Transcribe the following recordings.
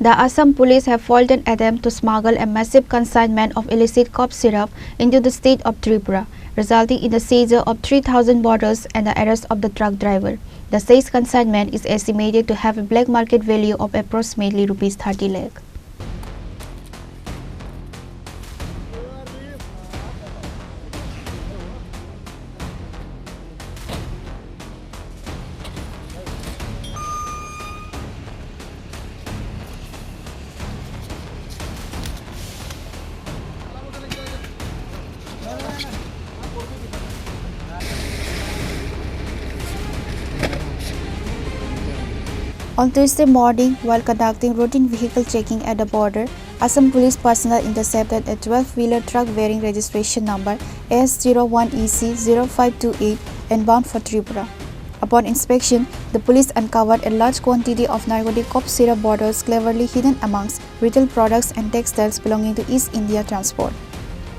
The Assam Police have foiled an attempt to smuggle a massive consignment of illicit cough syrup into the state of Tripura, resulting in the seizure of 3,000 bottles and the arrest of the truck driver. The seized consignment is estimated to have a black market value of approximately Rs 30 lakh. On Tuesday morning, while conducting routine vehicle checking at the border, Assam Police personnel intercepted a 12-wheeler truck bearing registration number S01EC0528 and bound for Tripura. Upon inspection, the police uncovered a large quantity of narcotic cough syrup bottles cleverly hidden amongst retail products and textiles belonging to East India Transport.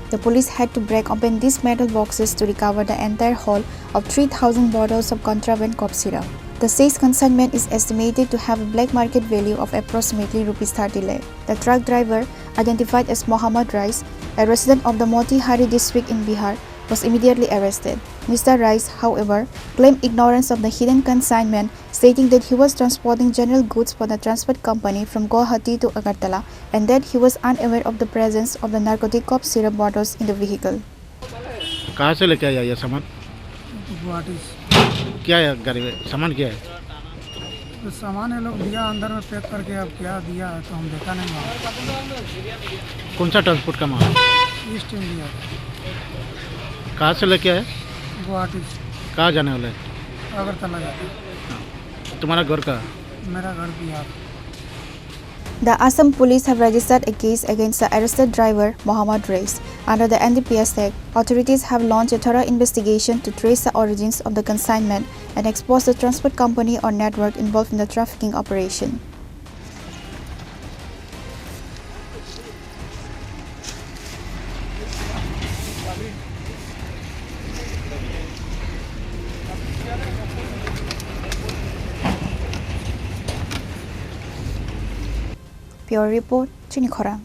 The police had to break open these metal boxes to recover the entire haul of 3,000 bottles of contraband cough syrup. The seized consignment is estimated to have a black market value of approximately Rs 30 lakh. The truck driver, identified as Mohammad Rais, a resident of the Motihari district in Bihar, was immediately arrested. Mr. Rais, however, claimed ignorance of the hidden consignment, stating that he was transporting general goods for the transport company from Guwahati to Agartala and that he was unaware of the presence of the narcotic cough syrup bottles in the vehicle. कहाँ से लेके आया ये सामान? गुवाहाटी से। क्या है गाड़ी में? सामान क्या है? तो सामान है लोग दिया अंदर में पैक करके, अब क्या दिया है तो हम देखा नहीं वहाँ। कौन सा ट्रांसपोर्ट का माल? East India. कहाँ से लेके आए? गुवाहाटी से। कहाँ जाने वाले? अगरतला जाते। तुम्हारा घर कहाँ? मेरा घर Bihar. The Assam Police have registered a case against the arrested driver, Mohammad Rais. Under the NDPS Act, authorities have launched a thorough investigation to trace the origins of the consignment and expose the transport company or network involved in the trafficking operation. Pure Report, Chini Khorang.